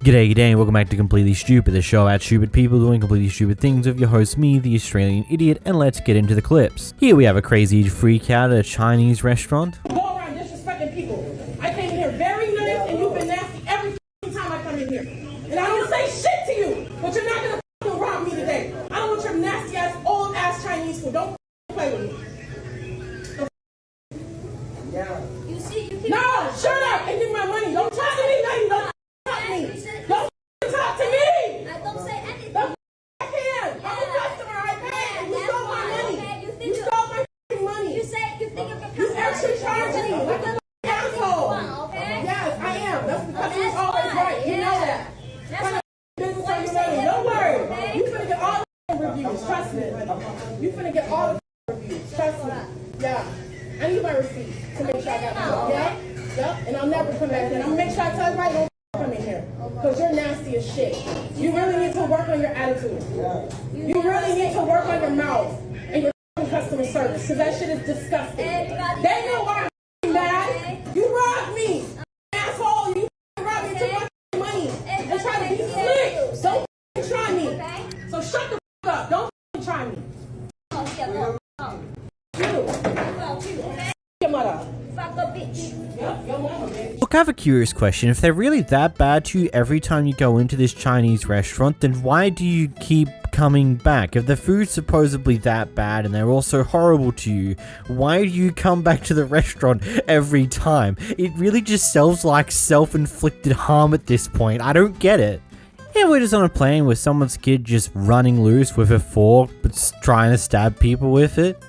G'day, and welcome back to Completely Stupid, the show about stupid people doing completely stupid things with your host, me, the Australian idiot, and let's get into the clips. Here we have a crazy freak out at a Chinese restaurant. Go around disrespecting people. I came here very nice and you've been nasty every time I come in here. And I don't say shit to you, but you're not gonna rob me today. I don't want your nasty ass, old ass Chinese food. Don't play with me. Yeah. No, shut up and give me my money. Don't talk to me, no, you don't. Don't talk to me! I don't say anything. Don't I can't. I'm a customer. I paid. You stole my money. You stole my money. You say you think of a You extra charging me. Like an asshole. Okay? Yes, I am. That's the customer's always right. You know that. That's business on your money. Don't worry. You finna get all the reviews. Trust me. You finna get all the reviews. Trust me. Yeah. I need my receipt to make sure I got my money. Yeah? Yep. And I'll never come back in. I'm gonna make sure I tell you right now. Come in here, because you're nasty as shit. You really need to work on your attitude. You really need to work on your mouth and your customer service, because that shit is disgusting. They know why I'm mad. You robbed me, asshole. You robbed me too much money and try to be slick. Don't try me. So shut the fuck up. Don't try me. Your mother. Fuck a bitch. Look, I have a curious question. If they're really that bad to you every time you go into this Chinese restaurant, then why do you keep coming back? If the food's supposedly that bad and they're also horrible to you, why do you come back to the restaurant every time? It really just sounds like self-inflicted harm at this point. I don't get it. Yeah, we're just on a plane with someone's kid just running loose with a fork but trying to stab people with it.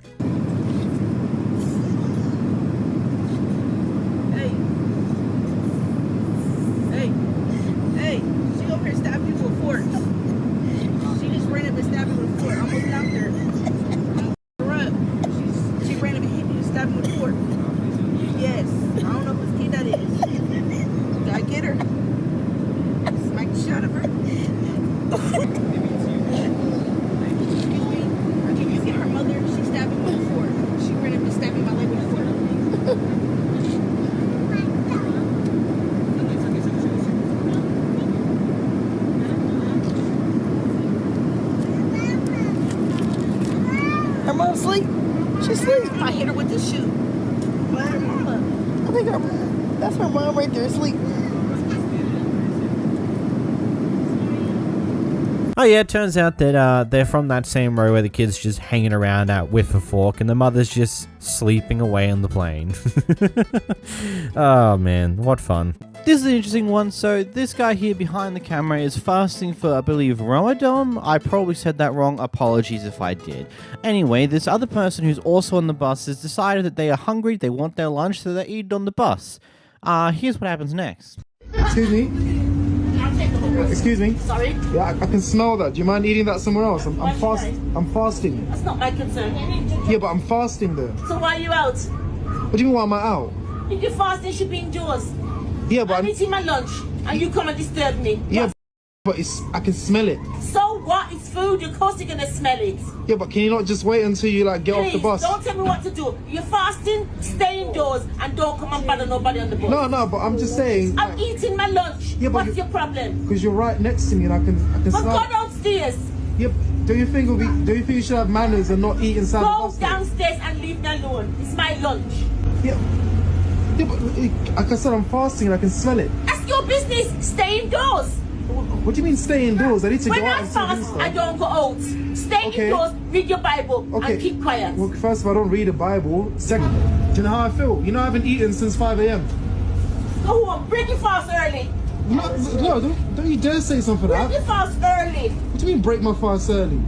Her mom asleep? She's asleep. I hit her with this shoe. Where's her mama? I think that's her mom right there asleep. Oh yeah, it turns out that they're from that same row where the kid's just hanging around out with a fork and the mother's just sleeping away on the plane. Oh man, what fun. This is an interesting one. So this guy here behind the camera is fasting for, I believe, Ramadan. I probably said that wrong. Apologies if I did. Anyway, this other person who's also on the bus has decided that they are hungry, they want their lunch, so they eat on the bus. Here's what happens next. Excuse me? Excuse me? Sorry? Yeah, I can smell that. Do you mind eating that somewhere else? I'm fasting. That's not my concern. Yeah, but I'm fasting though. So why are you out? What do you mean why am I out? If you're fasting, you should be indoors. Yeah, but I'm eating my lunch and you come and disturb me. Yeah, but I can smell it. So what? It's food. Of course you're gonna smell it. Yeah, but can you not just wait until you get off the bus? Don't tell me what to do. You're fasting, stay indoors and don't come and bother nobody on the bus. No, but I'm just saying. I'm eating my lunch. Yeah, but what's your problem? Because you're right next to me and I can But smell. go downstairs. Yeah, do you think you should have manners and not eat inside the Go bus? downstairs and leave me alone. It's my lunch. Yeah, but like I said, I'm fasting and I can smell it. That's your business. Stay indoors. What do you mean stay indoors? I need to When go out I and see fast, stuff. I don't go out. Stay Okay. indoors, read your Bible, Okay. and keep quiet. Well, first of all, I don't read the Bible. Second, do you know how I feel? You know I haven't eaten since 5 a.m. Go home. Break your fast early. No, don't you dare say something like Break that. your fast early. What do you mean break my fast early?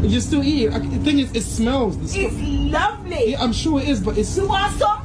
You're still eating. The thing is, it smells. The It's lovely. Yeah, I'm sure it is, but it's... You want some?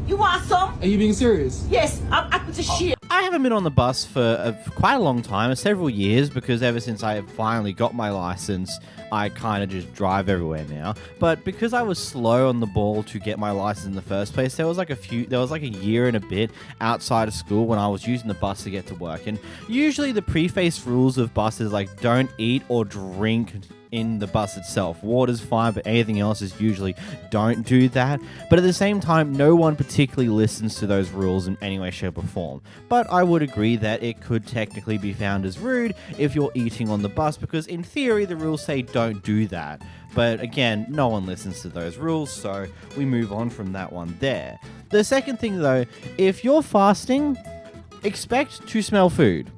You want some? Are you being serious? Yes, I'm happy to share. I haven't been on the bus for quite a long time, several years, because ever since I finally got my license, I kind of just drive everywhere now. But because I was slow on the ball to get my license in the first place, there was like a year and a bit outside of school when I was using the bus to get to work. And usually the preface rules of buses like don't eat or drink in the bus itself. Water's fine, but anything else is usually don't do that. But at the same time, no one particularly listens to those rules in any way, shape, or form. But I would agree that it could technically be found as rude if you're eating on the bus, because in theory, the rules say don't do that. But again, no one listens to those rules, so we move on from that one there. The second thing though, if you're fasting, expect to smell food.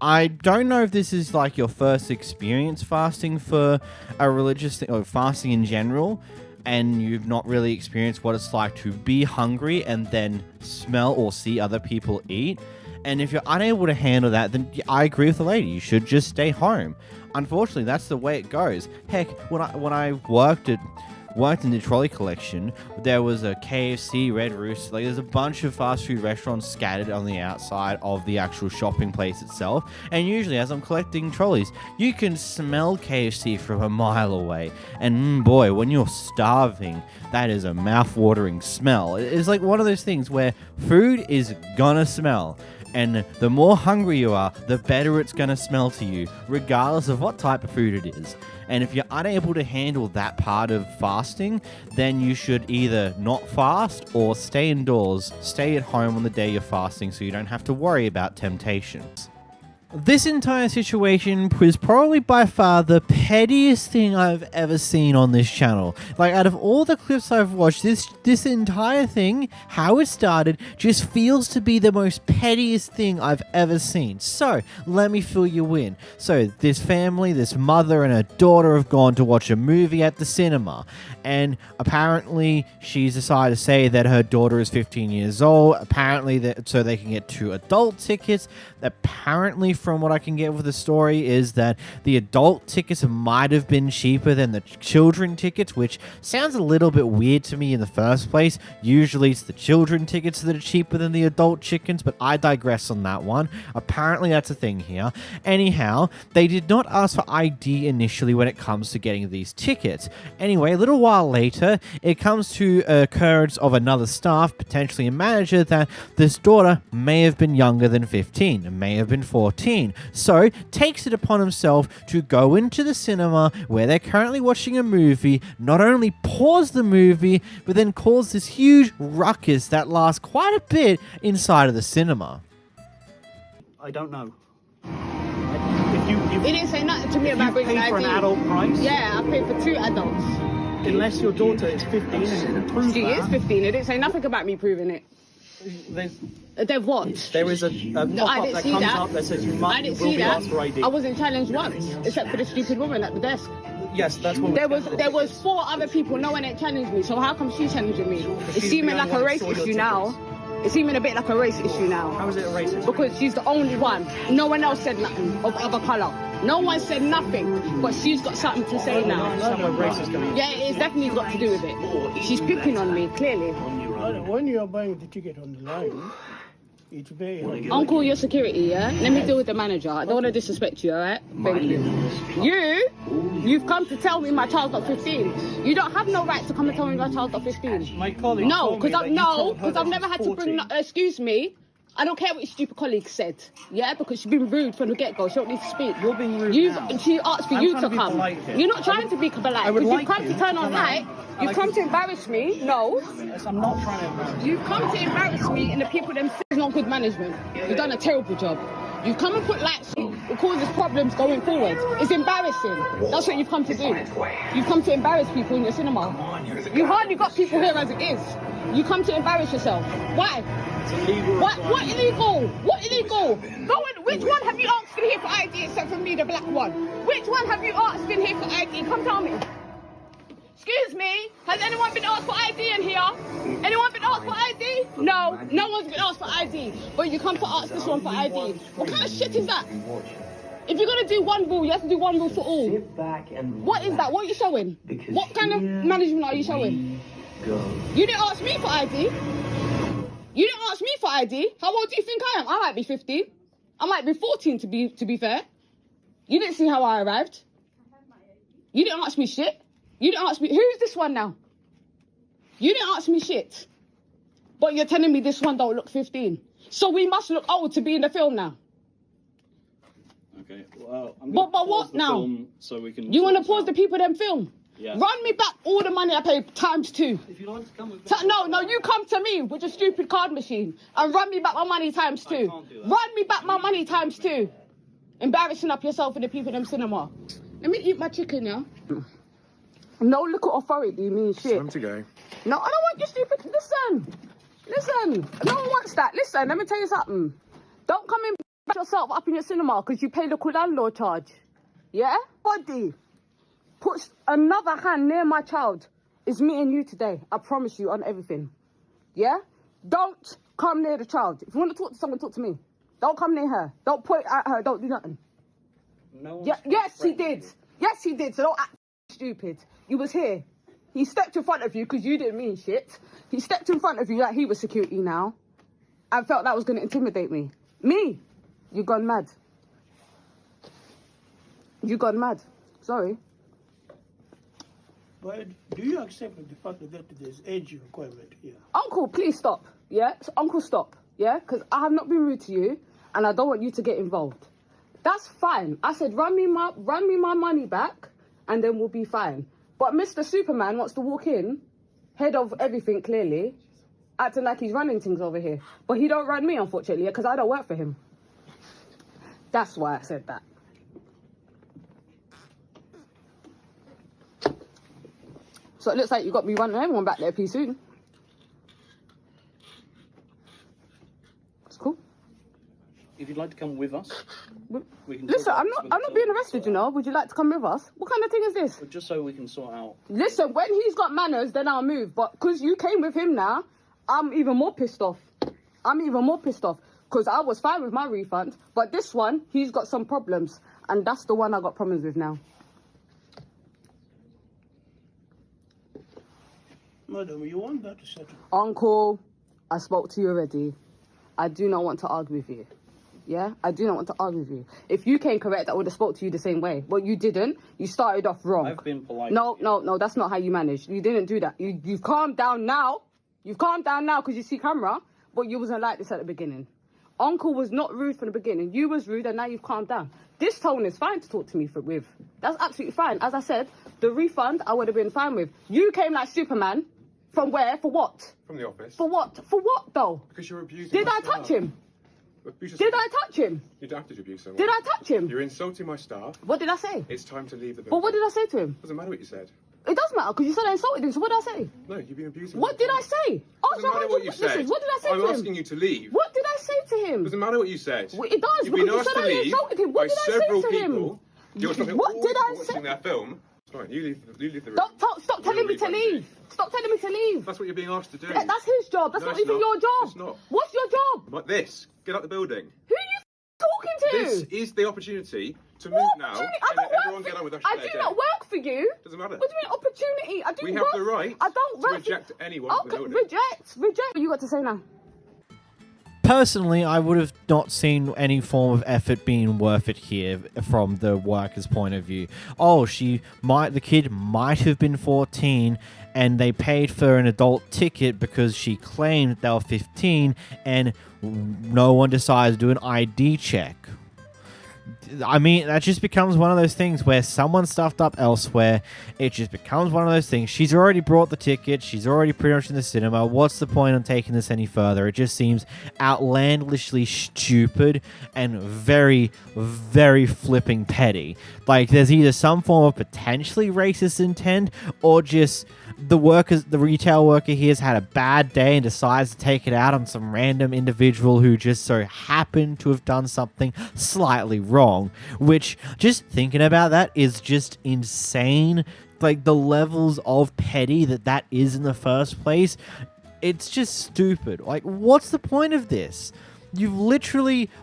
I don't know if this is like your first experience fasting for a religious thing, or fasting in general, and you've not really experienced what it's like to be hungry and then smell or see other people eat. And if you're unable to handle that, then I agree with the lady. You should just stay home. Unfortunately, that's the way it goes. Heck, when I worked in the trolley collection, there was a KFC, Red Rooster, like there's a bunch of fast food restaurants scattered on the outside of the actual shopping place itself. And usually as I'm collecting trolleys, you can smell KFC from a mile away. And boy, when you're starving, that is a mouth-watering smell. It's like one of those things where food is gonna smell. And the more hungry you are, the better it's going to smell to you, regardless of what type of food it is. And if you're unable to handle that part of fasting, then you should either not fast or stay indoors, stay at home on the day you're fasting so you don't have to worry about temptations. This entire situation was probably by far the pettiest thing I've ever seen on this channel. Like, out of all the clips I've watched, this entire thing, how it started, just feels to be the most pettiest thing I've ever seen. So, let me fill you in. So, this family, this mother and her daughter have gone to watch a movie at the cinema. And apparently, she's decided to say that her daughter is 15 years old. Apparently, so they can get 2 adult tickets. Apparently, from what I can get with the story, is that the adult tickets might have been cheaper than the children tickets, which sounds a little bit weird to me in the first place. Usually it's the children tickets that are cheaper than the adult chickens, but I digress on that one. Apparently that's a thing here. Anyhow, they did not ask for ID initially when it comes to getting these tickets. Anyway, a little while later, it comes to occurrence of another staff, potentially a manager, that this daughter may have been younger than 15, may have been 14. So, takes it upon himself to go into the cinema where they're currently watching a movie, not only pause the movie, but then cause this huge ruckus that lasts quite a bit inside of the cinema. I don't know. He didn't say nothing to me about bringing ID. ID. For an adult price? Yeah, I paid for 2 adults. Unless your daughter is 15 and can prove She that. is 15. It didn't say nothing about me proving it. They've what? There is a pop-up that comes up that says you I didn't will see be that. asked for ID. I wasn't challenged once, except for the stupid woman at the desk. Yes, that's what There was 4 other people. No one had challenged me. So how come she's challenging me? It's she's seeming the like only a one race that saw your issue now. It's seeming a bit like a race issue now. How is it a racist? Because she's the only one. No one else said nothing of other colour. No one said nothing, but she's got something to say now. Understand where race is coming. Yeah, it's definitely got to do with it. She's picking on me, clearly. When you are buying the ticket on the line, it's very... Uncle, your security, yeah? Let me deal with the manager. I don't want to disrespect you, alright? Thank you. You've come to tell me my child's not 15. You don't have no right to come and tell me my child's not 15. My colleague No, told me because that you told her I've that never she's had to bring... 14. excuse me. I don't care what your stupid colleague said, yeah? Because she's been rude from the get-go. She don't need to speak. You're being rude now. She asked for I'm you trying to to be come. polite here. You're not trying to be polite. I would You've like come you. to turn on light. You've come to embarrass me. No. Yes, I'm not trying to embarrass you. You've come to embarrass me, and the people themselves is not good management. You've done a terrible job. You've come and put lights on. It causes problems going forward. It's embarrassing. That's what you've come to do. You've come to embarrass people in your cinema. You hardly got people here as it is. You come to embarrass yourself. Why? It's illegal. What illegal? What illegal? Go on. Which one have you asked in here for ID except for me, the black one? Which one have you asked in here for ID? Come tell me. Excuse me, has anyone been asked for ID in here? Anyone been asked for ID? No, no one's been asked for ID. But you come to ask this one for ID. What kind of shit is that? If you're going to do one rule, you have to do one rule for all. What is that? What are you showing? What kind of management are you showing? You didn't ask me for ID. You didn't ask me for ID. How old do you think I am? I might be 15. I might be 14 to be fair. You didn't see how I arrived. You didn't ask me shit. You didn't ask me, who's this one now? You didn't ask me shit. But you're telling me this one don't look 15. So we must look old to be in the film now. Okay. Well, I'm But gonna what pause the now? film so we can. You want to sort pause the this out. people then film? Yeah. Run me back all the money I paid times 2. If you like to come with me. No, you come to me with your stupid card machine and run me back my money times 2. can't do that. Run me back my money times 2. Embarrassing up yourself and the people in them cinema. Let me eat my chicken, yeah? No local authority means shit. Time to go. No, I don't want your stupid... Listen. No one wants that. Listen, let me tell you something. Don't come in back yourself up in your cinema because you pay local landlord charge. Yeah? Body. Puts another hand near my child. It's me and you today. I promise you on everything. Yeah? Don't come near the child. If you want to talk to someone, talk to me. Don't come near her. Don't point at her. Don't do nothing. No one's Yes, he threatening did. you. Yes, he did. So don't act stupid. You was here. He stepped in front of you because you didn't mean shit. He stepped in front of you like he was security now. I felt that was going to intimidate me. Me? You gone mad. You gone mad. Sorry. But do you accept the fact that there's age requirement here? Uncle, please stop. Yeah? So, Uncle, stop. Yeah? Because I have not been rude to you and I don't want you to get involved. That's fine. I said, run me my money back and then we'll be fine. But Mr. Superman wants to walk in, head of everything clearly, acting like he's running things over here. But he don't run me, unfortunately, because I don't work for him. That's why I said that. So it looks like you got me running everyone back there pretty soon. It's cool. If you'd like to come with us, we can. Listen, talk I'm about not this being with arrested, the you know. Would you like to come with us? What kind of thing is this? But just so we can sort out. Listen, when he's got manners, then I'll move. But because you came with him now, I'm even more pissed off. Because I was fine with my refund. But this one, he's got some problems. And that's the one I got problems with now. Madam, you want that to settle? Uncle, I spoke to you already. I do not want to argue with you. Yeah? I do not want to argue with you. If you came correct, I would have spoke to you the same way. But you didn't. You started off wrong. I've been polite. No, that's not how you managed. You didn't do that. You've calmed down now. You've calmed down now because you see camera. But you wasn't like this at the beginning. Uncle was not rude from the beginning. You was rude and now you've calmed down. This tone is fine to talk to me with. That's absolutely fine. As I said, the refund I would have been fine with. You came like Superman. From where? For what? From the office. For what? For what though? Because you're abusing Did my I staff. touch him? Abuse Did I touch him? You don't have to abuse someone. Did I touch him? You're insulting my staff. What did I say? It's time to leave the building. But what did I say to him? Doesn't matter what you said. It does matter because you said I insulted him. So what did I say? No, you've been abusing What my did I staff. say? Oh, Doesn't matter what you said. What did I say I'm to him? asking you to leave. What did I say to him? Doesn't matter what you said. Well, it does You've because been you asked said to I leave insulted him. What by did I say several to him? people. You're stopping What all did people I watching say? their film. It's fine. You leave the room. Stop telling me to leave. Stop telling me to leave. That's what you're being asked to do. That's his job. That's No, not it's even not. your job. It's not. What's your job? Like this. Get out the building. Who are you talking to? This is the opportunity to move What now opportunity? and let everyone I get on with their don't work for you. I do not work for you. Doesn't matter. What do you mean opportunity? I do We work. have the right I don't to work reject for... anyone from the Okay, building. reject. What you got to say now? Personally, I would have not seen any form of effort being worth it here from the worker's point of view. Oh, the kid might have been 14 and they paid for an adult ticket because she claimed they were 15 and no one decided to do an ID check. I mean, that just becomes one of those things where someone stuffed up elsewhere. It just becomes one of those things. She's already brought the ticket. She's already pretty much in the cinema. What's the point on taking this any further? It just seems outlandishly stupid and very, very flipping petty. Like, there's either some form of potentially racist intent or just the retail worker here has had a bad day and decides to take it out on some random individual who just so happened to have done something slightly wrong, which, just thinking about that, is just insane. Like, the levels of petty that is in the first place, it's just stupid. Like, what's the point of this?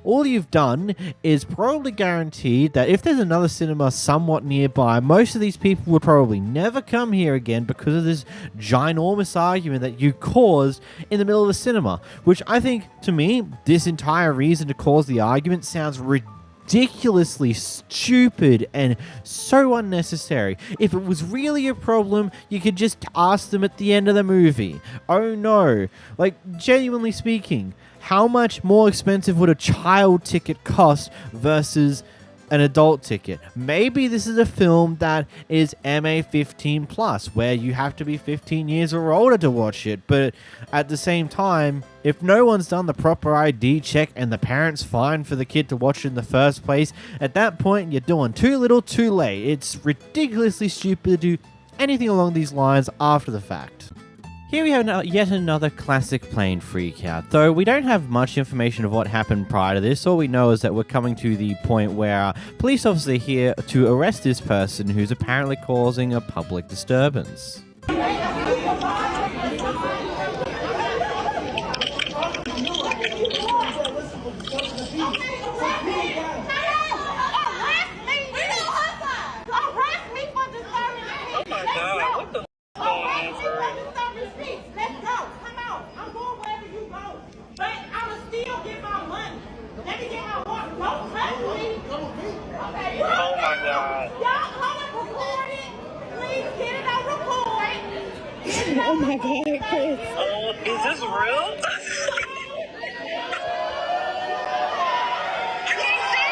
All you've done is probably guaranteed that if there's another cinema somewhat nearby, most of these people would probably never come here again because of this ginormous argument that you caused in the middle of the cinema. Which I think, to me, this entire reason to cause the argument sounds ridiculously stupid and so unnecessary. If it was really a problem, you could just ask them at the end of the movie. Oh no. Like, genuinely speaking, how much more expensive would a child ticket cost versus an adult ticket. Maybe this is a film that is MA 15 plus, where you have to be 15 years or older to watch it. But at the same time, if no one's done the proper ID check and the parents fine for the kid to watch it in the first place, at that point you're doing too little too late. It's ridiculously stupid to do anything along these lines after the fact. Here we have yet another classic plane freakout, though we don't have much information of what happened prior to this. All we know is that we're coming to the point where police officers are here to arrest this person who's apparently causing a public disturbance. Oh my God, Chris. Oh, is this real? I can't see.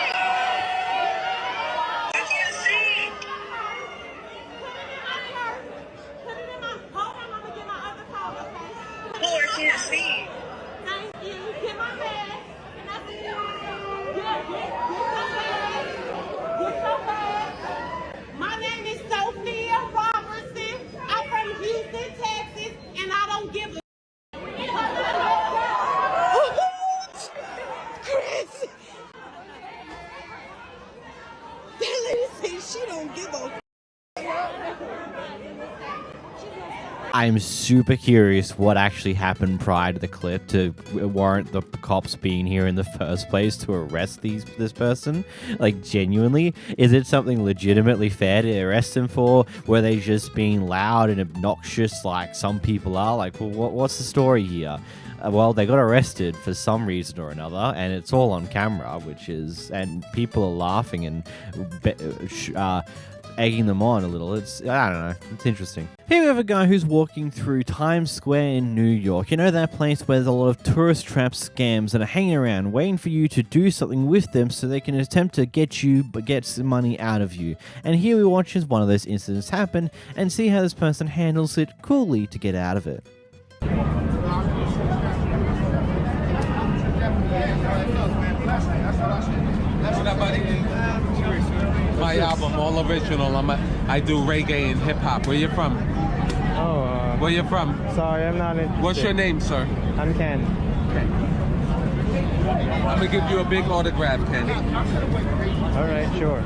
I can't see. Put it in my, hold on, I'm gonna get my other call, okay? Oh, I can't see. Thank you. Get my bag. And I see you. Get your bag. Get your bag. My name is Sophia Robertson. I'm from Houston, Texas, and I don't give a Chris! That lady said she don't give a I'm super curious what actually happened prior to the clip to warrant the cops being here in the first place to arrest this person. Like, genuinely, is it something legitimately fair to arrest them for? Were they just being loud and obnoxious like some people are? Like, well, what's the story here? Well, they got arrested for some reason or another, and it's all on camera, and people are laughing and egging them on a little. I don't know. It's interesting. Here we have a guy who's walking through Times Square in New York. You know, that place where there's a lot of tourist trap scams that are hanging around waiting for you to do something with them so they can attempt to get some money out of you. And here we watch as one of those incidents happen and see how this person handles it coolly to get out of it. What up, buddy? My album, all original. I do reggae and hip hop. Where you from? Oh, where you from? Sorry, I'm not interested. What's your name, sir? I'm Ken. I'm gonna give you a big autograph, Ken. All right, sure.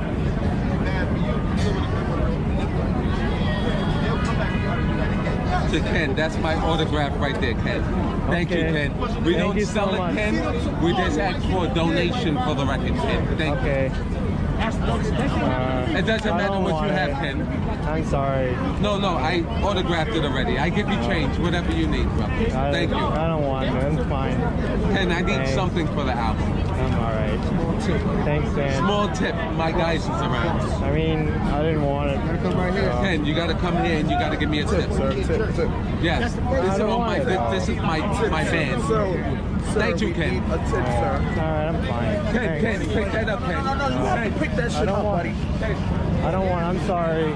To Ken, that's my autograph right there, Ken. Thank you, Ken. We don't sell it, Ken. We just ask for a donation for the record, Ken. Thank you. It doesn't matter what you have, Ken. I'm sorry. No, I autographed it already. I give you change, whatever you need, bro. Thank you. I don't want it. I'm fine. Ken, I need something for the album. I'm alright. Thanks, man. Small tip. My guys is around. I mean, I didn't want it. Come right here. Ken, you gotta come here and you gotta give me a tip. Tip. Yes. This is my band. Thank you, Ken. A tip, sir. Alright, I'm fine. Ken, pick that up, Ken. No, pick that shit up, buddy. I don't want, I'm sorry.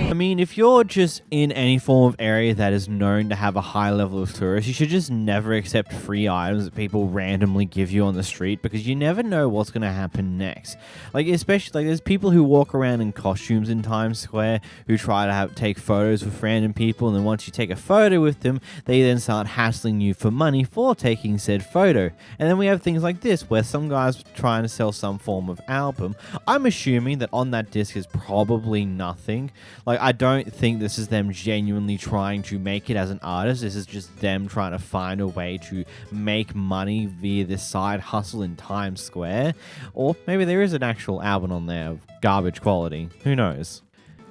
I mean, if you're just in any form of area that is known to have a high level of tourists, you should just never accept free items that people randomly give you on the street, because you never know what's going to happen next. Like, especially, like, there's people who walk around in costumes in Times Square who try to take photos with random people, and then once you take a photo with them, they then start hassling you for money for taking said photo. And then we have things like this, where some guy's trying to sell some form of album. I'm assuming that on that disc is probably nothing. Like, I don't think this is them genuinely trying to make it as an artist. This is just them trying to find a way to make money via this side hustle in Times Square. Or maybe there is an actual album on there of garbage quality. Who knows?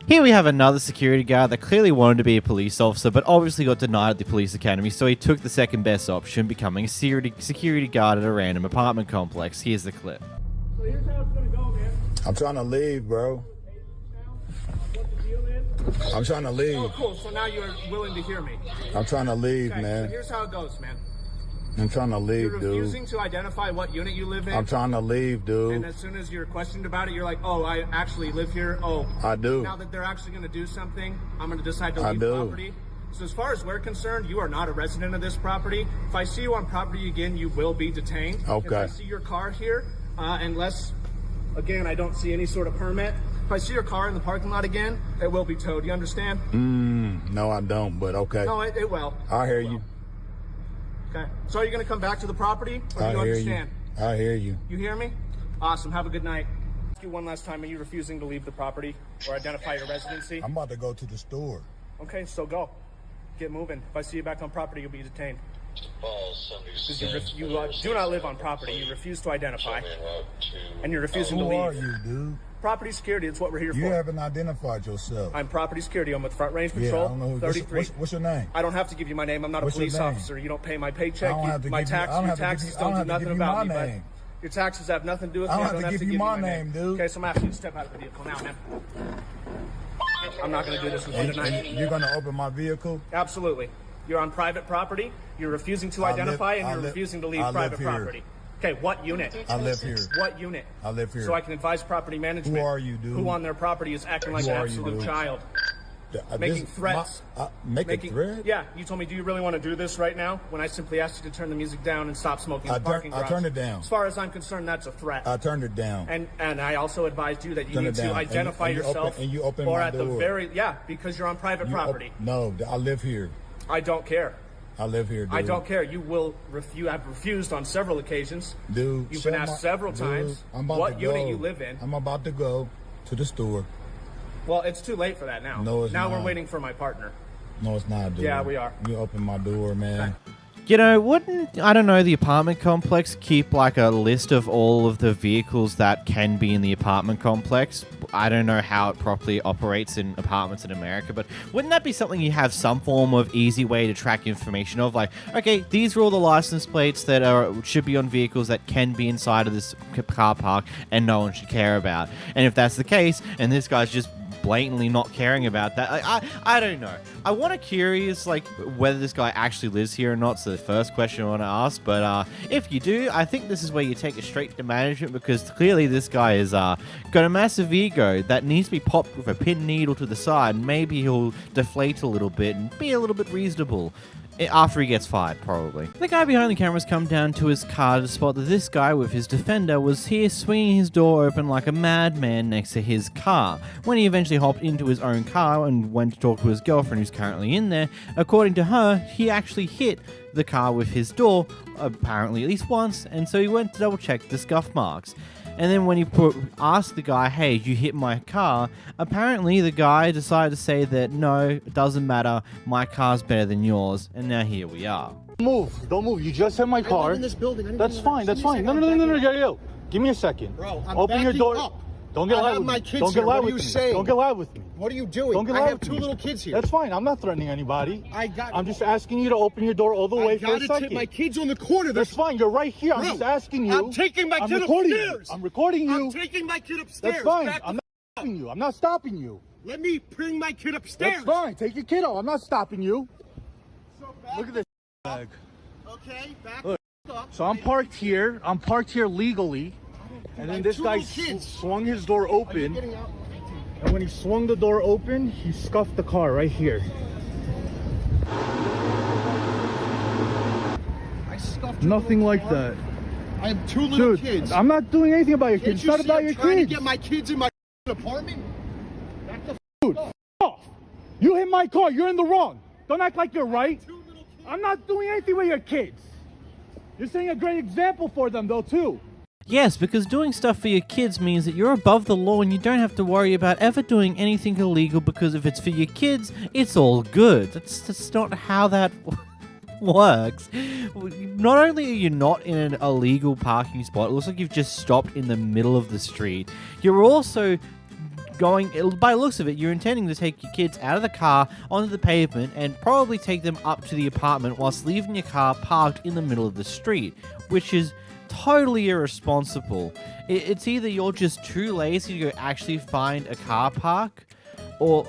Here we have another security guard that clearly wanted to be a police officer, but obviously got denied at the police academy, so he took the second best option, becoming a security guard at a random apartment complex. Here's the clip. So here's how it's gonna go, man. I'm trying to leave, bro. I'm trying to leave. Oh, cool. So now you're willing to hear me. I'm trying to leave, Okay, man. so here's how it goes, man. I'm trying to leave, You're dude. refusing to identify what unit you live in. I'm trying to leave, dude. And as soon as you're questioned about it, you're like, oh, I actually live here. Oh, I do. Now that they're actually going to do something, I'm going to decide to leave do. property. So as far as we're concerned, you are not a resident of this property. If I see you on property again, you will be detained. Okay. If I see your car here, unless, again, I don't see any sort of permit. If I see your car in the parking lot again, it will be towed. You understand? No, I don't, but okay. No, it will. I hear you. Okay. So are you going to come back to the property, or do you understand? I hear you. You hear me? Awesome. Have a good night. Ask you one last time. Are you refusing to leave the property or identify your residency? I'm about to go to the store. Okay, so go. Get moving. If I see you back on property, you'll be detained. Because you do not live on property. You refuse to identify. And you're refusing to leave. Who are you, dude? Property security. It's what we're here for. You haven't identified yourself. I'm property security. I'm with Front Range Patrol. I don't know who, 33. what's your name? I don't have to give you my name. I'm not a police officer. You don't pay my paycheck. My taxes don't do nothing about me. But your taxes have nothing to do with me. I don't have to give you my name, dude. Okay, so I'm asking you to step out of the vehicle now, man. I'm not going to do this with you tonight. You're going to open my vehicle? Absolutely. You're on private property. You're refusing to identify, and you're refusing to leave private property. Okay, what unit? I live here. What unit? I live here. So I can advise property management. Who are you, dude? Who on their property is acting like an absolute child? Making threats. Making threats? Yeah, you told me, do you really want to do this right now? When I simply asked you to turn the music down and stop smoking in the parking garage. I turned it down. As far as I'm concerned, that's a threat. I turned it down. And I also advised you that you need to identify yourself. And you open or my at door. the very, because you're on private property. No, I live here. I don't care. I live here, dude. I don't care. You have refused on several occasions. Dude, you've been asked several times what unit you live in. I'm about to go to the store. Well, it's too late for that now. No, it's not. Now we're waiting for my partner. No, it's not, dude. Yeah, we are. You open my door, man. You know, wouldn't, I don't know, the apartment complex keep like a list of all of the vehicles that can be in the apartment complex? I don't know how it properly operates in apartments in America, but wouldn't that be something you have some form of easy way to track information of? Like, okay, these are all the license plates that should be on vehicles that can be inside of this car park and no one should care about. And if that's the case, and this guy's just blatantly not caring about that, I don't know. I want to curious like whether this guy actually lives here or not. So the first question I want to ask, but if you do, I think this is where you take it straight to management, because clearly this guy is got a massive ego that needs to be popped with a pin needle to the side. Maybe he'll deflate a little bit and be a little bit reasonable. After he gets fired, probably. The guy behind the cameras come down to his car to spot that this guy with his defender was here swinging his door open like a madman next to his car. When he eventually hopped into his own car and went to talk to his girlfriend who's currently in there, according to her, he actually hit the car with his door, apparently at least once, and so he went to double check the scuff marks. And then when he asked the guy, hey, you hit my car, apparently the guy decided to say that, no, it doesn't matter, my car's better than yours, and now here we are. Don't move, you just hit my car. I live in this building. That's fine. No, yo, give me a second. Bro, I'm open your door. up. Don't get loud with me. Don't get loud with me. Don't get loud with me. What are you doing? Don't get loud I have with two me. little kids here. That's fine. I'm not threatening anybody. I'm just asking you to open your door all the way for a second. I gotta my kids on the corner. That's fine. You're right here. I'm just asking you. I'm taking my kid upstairs. I'm recording you. I'm taking my kid upstairs. That's fine. I'm not stopping you. I'm not stopping you. Let me bring my kid upstairs. That's fine. Take your kid out. I'm not stopping you. Look at this bag. Okay, back up. So I'm parked here. I'm parked here legally. And then this guy swung his door open. And when he swung the door open, he scuffed the car right here. I scuffed Nothing like that. I have two little kids. I'm not doing anything about your kids. It's not about your trying kids. To get my kids in my apartment? Back the Dude, off. You hit my car. You're in the wrong. Don't act like you're right. I'm not doing anything with your kids. You're setting a great example for them, though, too. Yes, because doing stuff for your kids means that you're above the law and you don't have to worry about ever doing anything illegal, because if it's for your kids, it's all good. That's not how that works. Not only are you not in an illegal parking spot, it looks like you've just stopped in the middle of the street. You're also going, by the looks of it, you're intending to take your kids out of the car onto the pavement and probably take them up to the apartment whilst leaving your car parked in the middle of the street, which is totally irresponsible. It's either you're just too lazy to go actually find a car park, Or,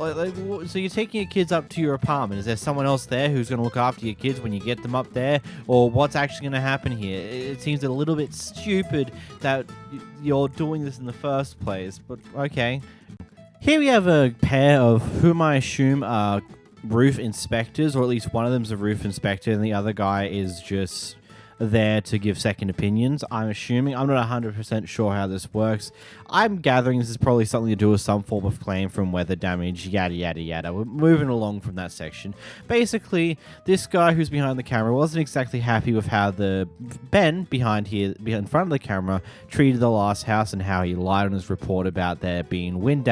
so you're taking your kids up to your apartment. Is there someone else there who's going to look after your kids when you get them up there? Or what's actually going to happen here? It seems a little bit stupid that you're doing this in the first place, but okay. Here we have a pair of whom I assume are roof inspectors, or at least one of them's a roof inspector and the other guy is just there to give second opinions, I'm assuming. I'm not 100% sure how this works. I'm gathering this is probably something to do with some form of claim from weather damage, yada yada yada. We're moving along from that section. Basically, this guy who's behind the camera wasn't exactly happy with how the Ben behind in front of the camera treated the last house and how he lied on his report about there not being wind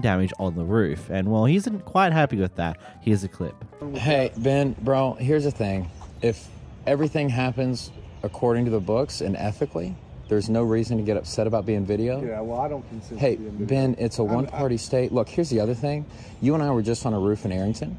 damage on the roof. And well, he isn't quite happy with that. Here's a clip. Hey Ben, bro, here's the thing. If everything happens according to the books and ethically, there's no reason to get upset about being videoed. Yeah, well, I don't consent Hey, to being videoed. Ben, it's a one-party state. Look, here's the other thing. You and I were just on a roof in Arrington.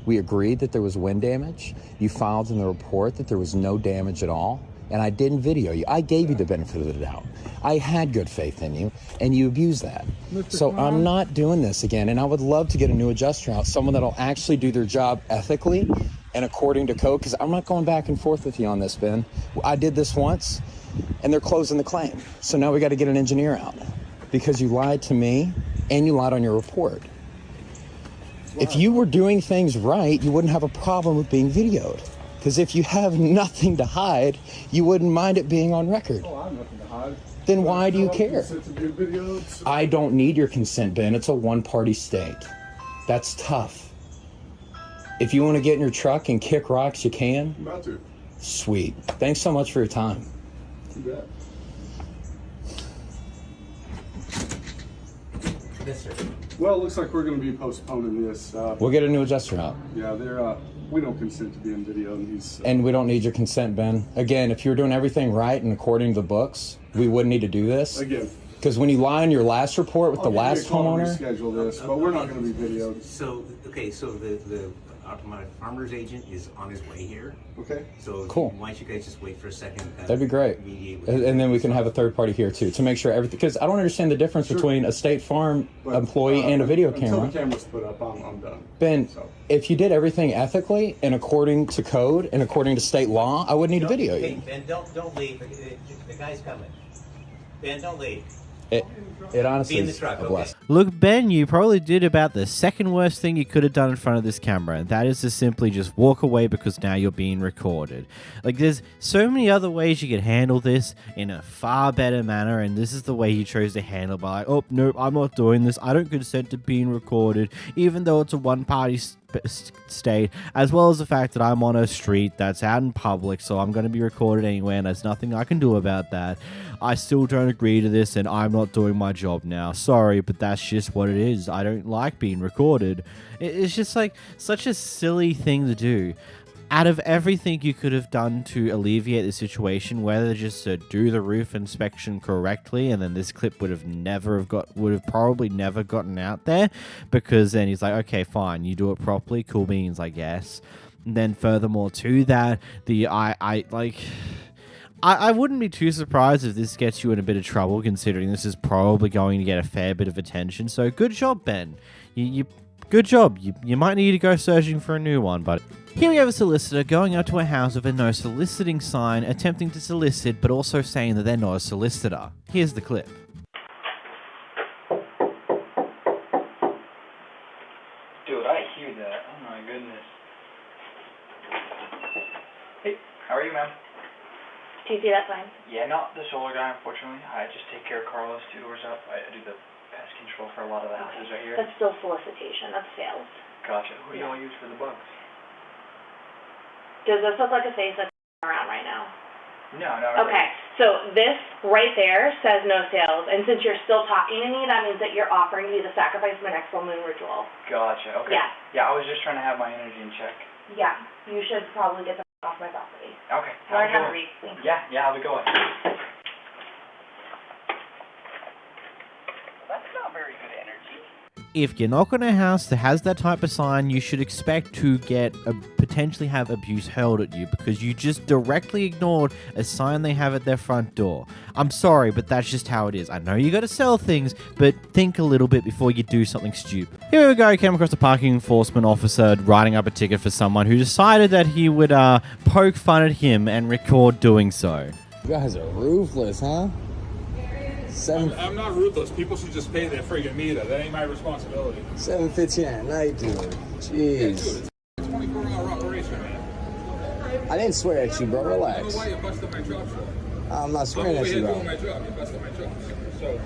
We agreed that there was wind damage. You filed in the report that there was no damage at all, and I didn't video you. I gave you the benefit of the doubt. I had good faith in you, and you abused that. So I'm not doing this again, and I would love to get a new adjuster out, someone that'll actually do their job ethically and according to code, because I'm not going back and forth with you on this, Ben. I did this once, and they're closing the claim. So now we got to get an engineer out, because you lied to me, and you lied on your report. If you were doing things right, you wouldn't have a problem with being videoed. Because if you have nothing to hide, you wouldn't mind it being on record. Oh, I have nothing to hide. Then why do you care? Consent to being videoed. I don't need your consent, Ben. It's a one-party state. That's tough. If you want to get in your truck and kick rocks, you can. I'm about to. Sweet. Thanks so much for your time. Too bad. Yes, sir. Well, it looks like we're going to be postponing this. We'll get a new adjuster out. Yeah, we don't consent to being videoed, and he's... And we don't need your consent, Ben. Again, if you were doing everything right and according to the books, we wouldn't need to do this. Again. Because when you lie on your last report with the last homeowner... Schedule this, but we're not going to be videoed. So, okay, so my farmer's agent is on his way here. Okay. So cool. Why don't you guys just wait for a second? That'd be great. And then we can have a third party here too, to make sure everything, because I don't understand the difference between a State Farm employee and a video camera. Until the camera's put up, I'm done. Ben, if you did everything ethically and according to code and according to state law, I wouldn't need to video you. Hey, Ben, don't leave. The guy's coming. Ben, don't leave. It honestly Be in the is truck, a blessing. Look, Ben, you probably did about the second worst thing you could have done in front of this camera, and that is to simply just walk away because now you're being recorded. Like, there's so many other ways you could handle this in a far better manner, and this is the way you chose to handle by, like, oh, nope, I'm not doing this. I don't consent to being recorded, even though it's a one-party state, as well as the fact that I'm on a street that's out in public, so I'm going to be recorded anyway, and there's nothing I can do about that. I still don't agree to this, and I'm not doing my job now. Sorry, but that's just what it is. I don't like being recorded. It's just like such a silly thing to do. Out of everything you could have done to alleviate the situation, whether just to do the roof inspection correctly, and then this clip would have probably never gotten out there, because then he's like, okay, fine, you do it properly, cool beans, I guess. And then furthermore to that, I wouldn't be too surprised if this gets you in a bit of trouble, considering this is probably going to get a fair bit of attention. So good job, Ben. Good job. You might need to go searching for a new one, but here we have a solicitor going up to a house with a no soliciting sign, attempting to solicit, but also saying that they're not a solicitor. Here's the clip. Dude, I hear that. Oh my goodness. Hey, how are you, ma'am? Do you see that sign? Yeah, not the solar guy, unfortunately. I just take care of Carlos 2 doors up. I do the pest control for a lot of the houses right here. That's still solicitation. That's sales. Gotcha. Who do y'all use for the bugs? Does this look like a face that's around right now? No, not really. Okay, so this right there says no sales, and since you're still talking to me, that means that you're offering me the sacrifice of my next full moon ritual. Gotcha. Okay. Yeah. Yeah, I was just trying to have my energy in check. Yeah, you should probably get the off my property. Okay. Learn how to read. Thanks. Yeah, how's it going? That's not very good energy. if you knock on a house that has that type of sign, you should expect to get potentially have abuse hurled at you because you just directly ignored a sign they have at their front door. I'm sorry, but that's just how it is. I know you got to sell things, but think a little bit before you do something stupid. Here we go. Came across a parking enforcement officer writing up a ticket for someone who decided that he would poke fun at him and record doing so. You guys are ruthless, huh? I'm not ruthless. People should just pay their friggin' meter. That ain't my responsibility. 7:15 at night, dude. Jeez. Yeah, dude, it's a 24-hour operation, man. I didn't swear at you, bro. I don't Relax. know why you busted my job, sir. I'm not swearing I'm at over you, here bro. doing my job. You busted my job. So,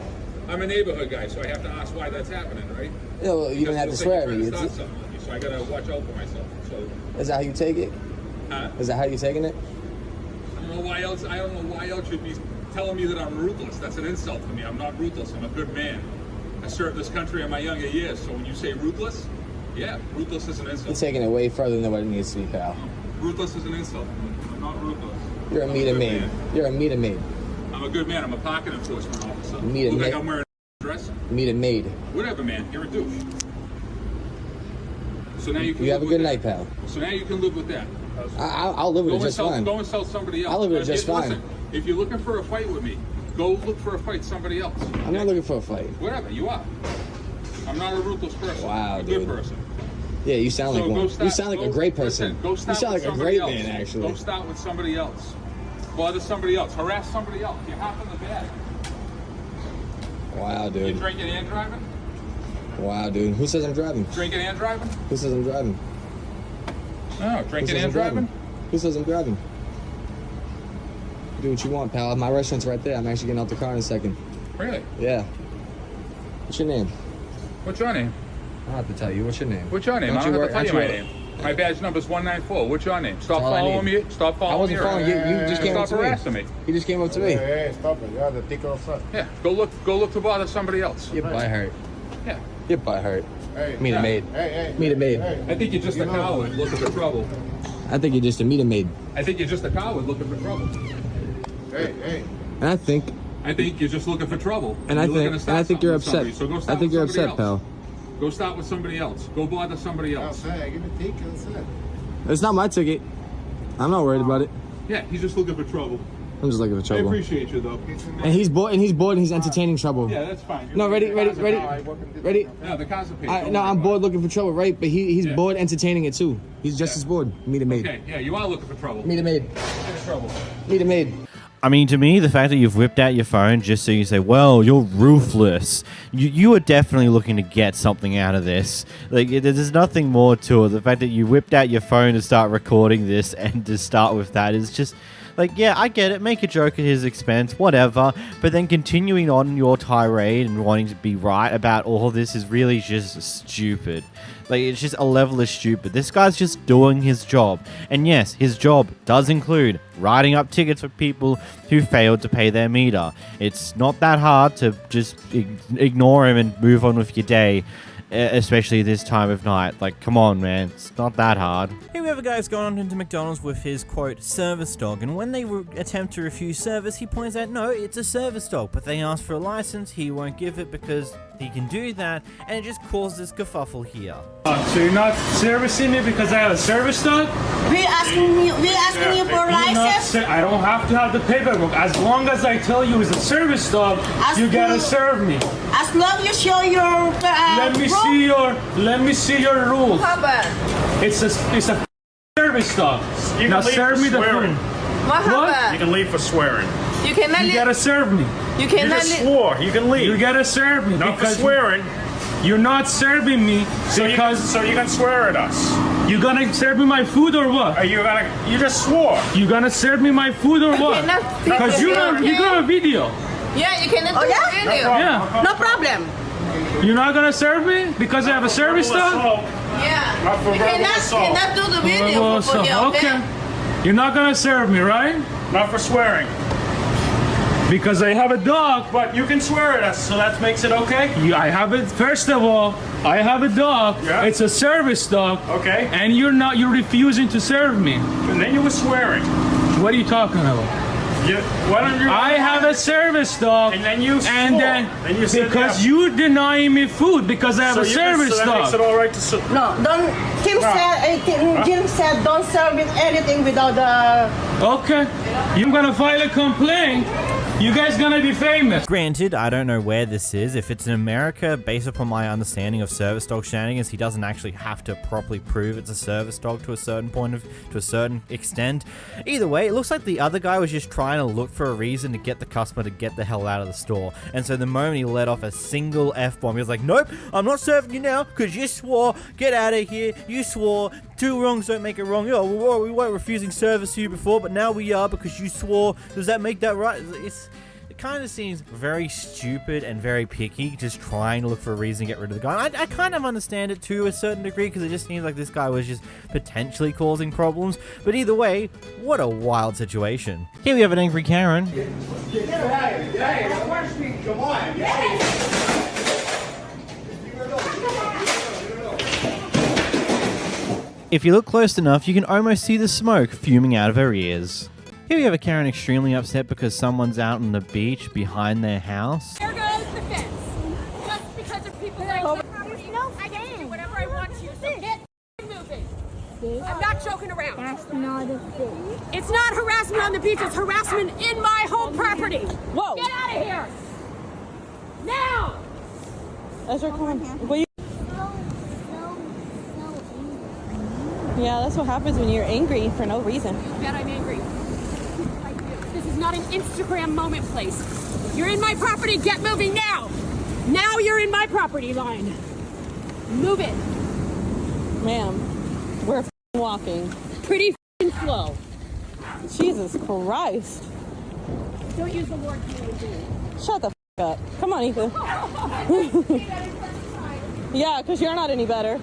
I'm a neighborhood guy, so I have to ask why that's happening, right? Yeah, well, you don't have to swear at me. So I gotta watch out for myself. So, is that how you take it? huh? Is that how you taking it? I don't know why else you'd be telling me that I'm ruthless. That's an insult to me. I'm not ruthless. I'm a good man. I served this country in my younger years. So when you say ruthless, yeah, ruthless is an insult. You're taking it way further than what it needs to be, pal. Ruthless is an insult. I'm not ruthless. You're a meter maid. You're a meter maid. I'm a good man. I'm a parking enforcement officer. Meter Look maid. like I'm wearing a dress. Meter maid. Whatever, man. You're a douche. So now you can. You have a live good with night, pal. that. So now you can live with that. I'll live with it just fine. Go and sell somebody else. I'll live with it just fine. Listen, if you're looking for a fight with me, go look for a fight somebody else. I'm not looking for a fight. Whatever, you are. I'm not a ruthless person. Wow, I'm a dude. good person. Yeah, you sound like one. You sound like a great person. Listen, go You start sound with like a somebody great else. man, actually. Go start with somebody else. Bother somebody else. Harass somebody else. You're half in the bag. Wow, You dude. drinking and driving? Wow, dude. Who says I'm driving? Drinking and driving? Who says I'm driving? No, Who drinking says and I'm driving? Who says I'm driving? Do what you want, pal. My restaurant's right there. I'm actually getting out the car in a second. Really? Yeah. What's your name? What's your name? I don't have to tell you. What's your name? What's your name? I don't have to tell you my name. My badge number's 194. What's your name? Stop following me. Stop following me. I wasn't following you. You just came up to me. Stop harassing me. You just came up to me. Hey, stop it. You have to take outside. Yeah, go look to bother somebody else. Your butt hurt. Yeah. Your butt hurt. Hey. Meet a maid. Hey. Meet a maid. I think you're just a coward looking for trouble. I think you're just a meet a maid. I think you're just a coward looking for trouble. Hey. And I think you're just looking for trouble. And I think you're upset. So go I start think with you're somebody upset, else. pal. Go start with somebody else. Go bother somebody else. Outside. Give me a take outside. It's not my ticket. I'm not worried about it. Yeah, he's just looking for trouble. I'm just looking for I trouble. appreciate you though. And he's bored. And he's entertaining trouble. Yeah, that's fine. No, ready. No, the cars are paid. No, I'm bored looking for trouble, right? But he's bored entertaining it too. He's just as bored. Meet a maid. Okay, yeah, you are looking for trouble. Meet a maid. Trouble. Meet a maid. I mean, to me, the fact that you've whipped out your phone just so you say, well, you're ruthless. You are definitely looking to get something out of this. Like, there's nothing more to it. The fact that you whipped out your phone to start recording this and to start with that is just... Like, yeah, I get it. Make a joke at his expense, whatever. But then continuing on your tirade and wanting to be right about all of this is really just stupid. Like, it's just a level of stupid. This guy's just doing his job. And yes, his job does include writing up tickets for people who failed to pay their meter. It's not that hard to just ignore him and move on with your day. Especially this time of night. Like, come on, man. It's not that hard. Here we have a guy's gone on into McDonald's with his, quote, service dog. And when they attempt to refuse service, he points out, no, it's a service dog. But they ask for a license. He won't give it because he can do that. And it just causes kerfuffle here. So you're not servicing me because I have a service dog? We're asking you for a license? I don't have to have the paperwork. As long as I tell you it's a service dog, you gotta serve me. As long as you show your Let me see your rules. It's a service dog. You now can leave serve for me the swearing. food. What? You can leave for swearing. You cannot You gotta serve me. You You cannot just swore. You can leave. You gotta serve me. Not for because swearing. You're not serving me because so you can swear at us. You gonna serve me my food or what? Are you gonna? You just swore. You gonna serve me my food or what? cannot Because you got a video. Yeah, you cannot do video. Yeah. No problem. You're not gonna serve me because I have a service dog? Yeah. Not for You verbal assault. cannot do the video for you, Okay. You're not gonna serve me, right? Not for swearing. Because I have a dog. But you can swear at us, so that makes it okay. I have it. First of all, I have a dog. Yeah. It's a service dog. Okay. And you're refusing to serve me. And then you were swearing. What are you talking about? Why don't you? I have a service dog, and then you because you deny me food because I have a service dog. Makes it all right to No, don't. Jim said don't serve it anything without the. Okay, you're gonna file a complaint. You guys gonna be famous. Granted, I don't know where this is. If it's in America, based upon my understanding of service dog shenanigans, he doesn't actually have to properly prove it's a service dog to a certain extent. Either way, it looks like the other guy was just trying to look for a reason to get the customer to get the hell out of the store. And so the moment he let off a single F-bomb, he was like, nope, I'm not serving you now because you swore, get out of here, you swore, two wrongs don't make it wrong. Oh, we weren't refusing service to you before, but now we are because you swore. Does that make that right? It kind of seems very stupid and very picky, just trying to look for a reason to get rid of the guy. I kind of understand it to a certain degree because it just seems like this guy was just potentially causing problems. But either way, what a wild situation. Here we have an angry Karen. If you look close enough, you can almost see the smoke fuming out of her ears. Here we have a Karen extremely upset because someone's out on the beach behind their house. There goes the fence. Just because of people that own the property, I can do whatever I want to. So get moving. I'm not joking around. That's not a thing. It's not harassment on the beach. It's harassment in my home property. Whoa. Get out of here. Now. Ezra, come on. Will you? Yeah, that's what happens when you're angry for no reason. You bet I'm angry. This is not an Instagram moment place. You're in my property. Get moving now. Now you're in my property line. Move it. Ma'am, we're walking. Pretty slow. Jesus Christ. Don't use the word you. Shut the up. Come on, Ethan. Yeah, because you're not any better.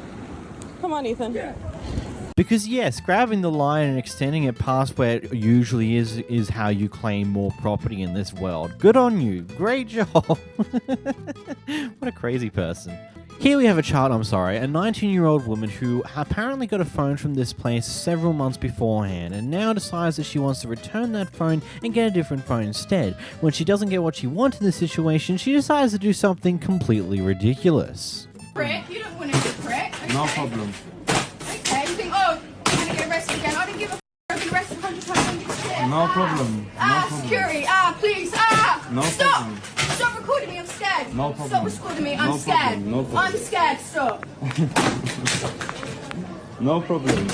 Come on, Ethan. Because yes, grabbing the line and extending it past where it usually is how you claim more property in this world. Good on you. Great job. What a crazy person. Here we have a 19-year-old woman who apparently got a phone from this place several months beforehand and now decides that she wants to return that phone and get a different phone instead. When she doesn't get what she wants in this situation, she decides to do something completely ridiculous. Prick, you don't want to be prick. Okay. No problem. Okay, you think, oh, I'm going to get arrested again. I didn't give a f***. I've been arrested 100 times. No problem. Security. Please. No Stop. problem. Stop recording me. I'm scared. No problem. Stop recording me. I'm No scared. problem. No problem. I'm scared. Stop. No problem.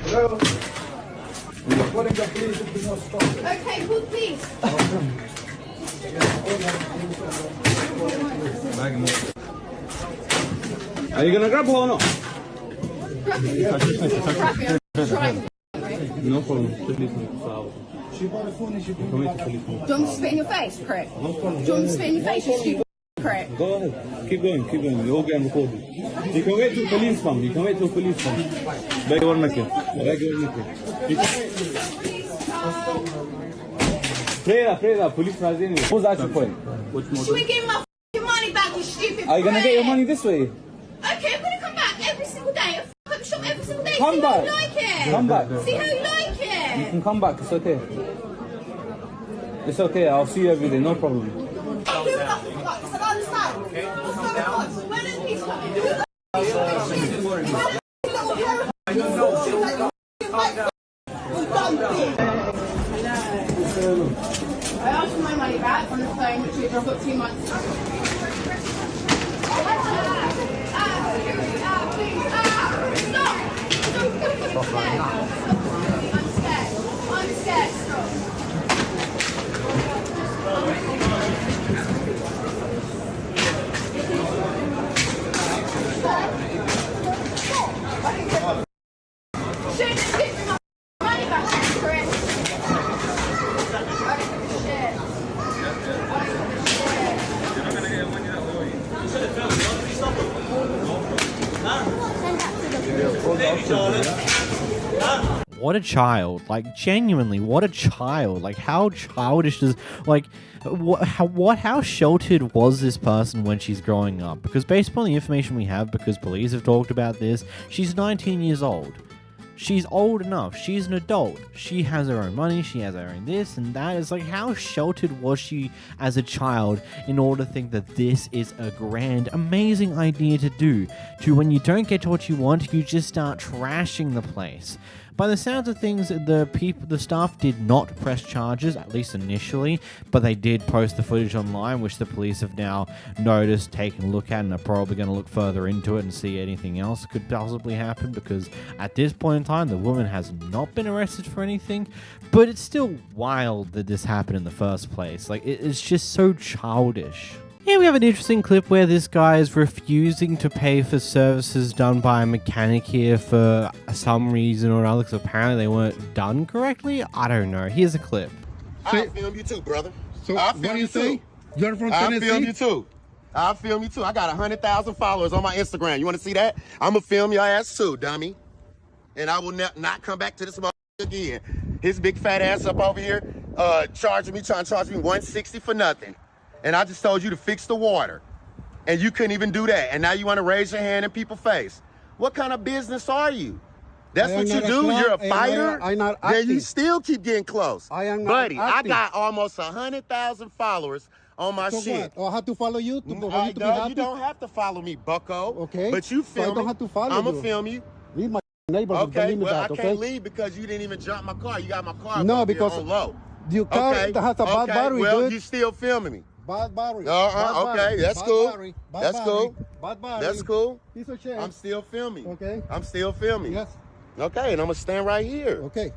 Hello? We're calling the police if you not stop. Okay, who please? Are you gonna grab her or not? No problem. She bought a phone and she Do you want me to spit in your face, prick? No problem. Do you want me to spit in your face, you stupid prick? Go ahead. Keep going. You're all getting recorded. You can wait till police come. Beg your neck. Pray that. Police are in. What's the actual point? Should we give my f***ing money back, you stupid Are you gonna get your prick? money this way? Okay, I'm gonna come back every single day. I'll f*** up shop every single day. Come See back. how you like it. Come back. See how you like You it. can come back. It's okay. It's okay. I'll see you every day. No problem. Do what the fuck? I don't understand. Okay, calm down. When are these coming? Do the I asked for my money back on the phone, which I've got 2 months. I'm scared. Stop. What a child. Like, genuinely, what a child. Like, how childish does... Like, how sheltered was this person when she's growing up? Because based upon the information we have, because police have talked about this, she's 19 years old. She's old enough. She's an adult. She has her own money. She has her own this and that. It's like, how sheltered was she as a child in order to think that this is a grand, amazing idea to do? To when you don't get what you want, you just start trashing the place. By the sounds of things, the staff did not press charges, at least initially, but they did post the footage online, which the police have now noticed, taken a look at, and are probably going to look further into it and see anything else could possibly happen, because at this point in time, the woman has not been arrested for anything, but it's still wild that this happened in the first place. Like, it's just so childish. Here we have an interesting clip where this guy is refusing to pay for services done by a mechanic here for some reason or another, because apparently they weren't done correctly. I don't know. Here's a clip. I'll film you too, brother. So I'll what film do you you say? too. You're from I'll Tennessee? film you too. I'll film you too. I got 100,000 followers on my Instagram. You want to see that? I'm going to film your ass too, dummy. And I will not come back to this motherfucker again. His big fat ass up over here trying to charge me $160 for nothing. And I just told you to fix the water. And you couldn't even do that. And now you want to raise your hand in people's face. What kind of business are you? That's what you do? You're a fighter? Then you still keep getting close. Buddy, I got almost 100,000 followers on my shit. Oh, I have to follow you to No, you don't have to follow me, bucko. Okay. But you film I don't have to follow I'm going you. to film you. Leave my neighborhood. Okay, Believe me well, that, I okay? can't leave because you didn't even jump my car. You got my car No, up here because on low. your car has a bad battery, well, dude. you still filming me. Bad battery. Okay, that's cool. That's cool. Bad battery. That's cool. Piece of shit. I'm still filming. Okay. I'm still filming. Yes. Okay, and I'm gonna stand right here. Okay.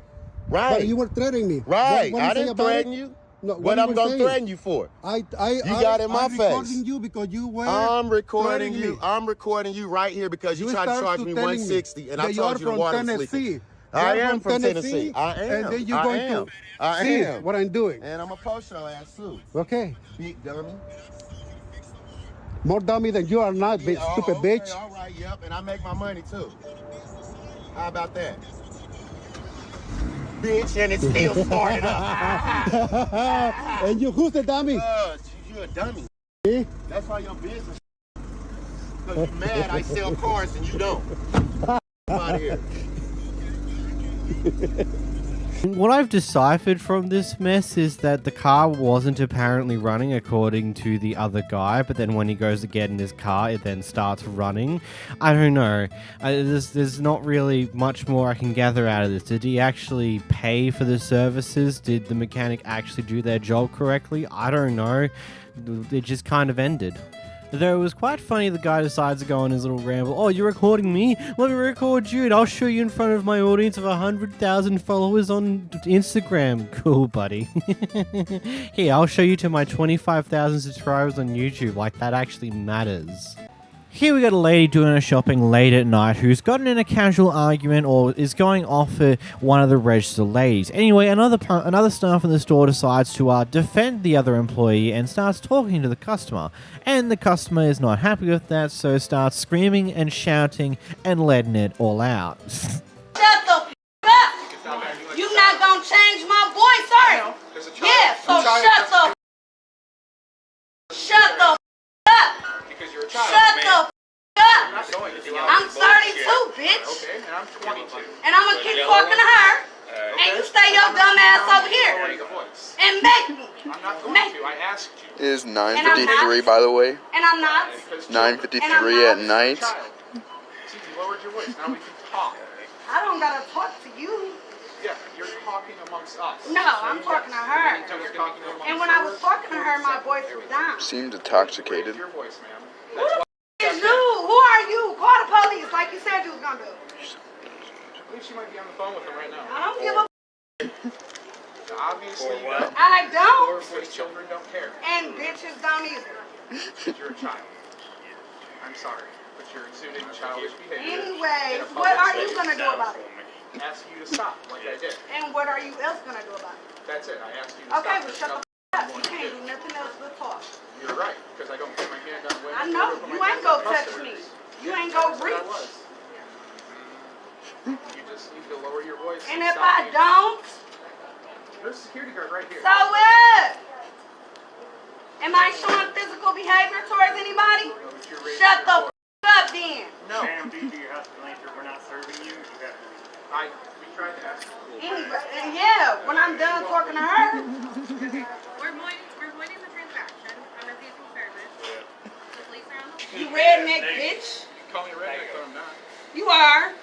Right. But you were threatening me. Right. What I you say didn't about threaten it? you. No, What you I'm were gonna saying? threaten you for? You got in my I'm face. recording you because you were I'm recording threatening you. me. I'm recording you right here because you tried to start charge me telling 160, and I that told you to water Tennessee. sleeping. I am from Tennessee. I am. And then you're going to see what I'm doing. And I'm gonna post your ass too. Okay. Big dummy. More dummy than you are not, bitch. Stupid bitch. All right, yep, and I make my money too. How about that? Bitch, and it's still started up. And you, who's the dummy? You're a dummy. Me? That's why your business. Because you're mad I sell cars and you don't. Out of here. What I've deciphered from this mess is that the car wasn't apparently running according to the other guy, but then when he goes to get in his car, it then starts running. I don't know. There's not really much more I can gather out of this. Did he actually pay for the services? Did the mechanic actually do their job correctly? I don't know. It just kind of ended. Though it was quite funny, the guy decides to go on his little ramble. Oh, you're recording me? Let me record you and I'll show you in front of my audience of 100,000 followers on Instagram. Cool, buddy. Here, I'll show you to my 25,000 subscribers on YouTube. Like, that actually matters. Here we got a lady doing her shopping late at night who's gotten in a casual argument or is going off at one of the register ladies. Anyway, another staff in the store decides to defend the other employee and starts talking to the customer. And the customer is not happy with that, so starts screaming and shouting and letting it all out. Shut the up! You not gonna change my voice, are you? Yeah, so shut the up! Shut the up! I'm 32, bitch. Okay, and I'm 22. And I'm gonna keep talking to her. And you stay your dumb ass over here. And make me. I'm not going to. I asked you. It is 9:53, by the way. And I'm not. 9:53 at night. See, you lowered your voice. Now we can talk. I don't gotta talk to you. Yeah, you're talking amongst us. No, I'm talking to her. And when I was talking to her, my voice was down. Seemed intoxicated. Your voice, ma'am. Who the is you? Who are you? Call the police like you said you was gonna do. I believe she might be on the phone with him right now. I don't give a Obviously, you don't. I don't. Because children don't care. And bitches don't either. You're a child. I'm sorry, but you're exuding childish behavior. Anyway, what are you gonna do about it? Ask you to stop, like I did. And what are you else gonna do about it? That's it. I asked you to Okay, stop. well shut the up. You can't do nothing else but talk. You're right, because I don't put my hand on women. I know. You ain't gonna touch me. You ain't gonna reach. You just need to lower your voice. And if I don't, there's a security guard right here. so what? Am I showing physical behavior towards anybody? Shut the up then. No. Ma'am, due to your hospital nature, we're not serving you. You have to leave. We tried to ask. And yeah, when I'm done talking to her. We're voiding the transaction under vehicle service. The police are on the You redneck bitch. You call me a redneck, but I'm not. You are.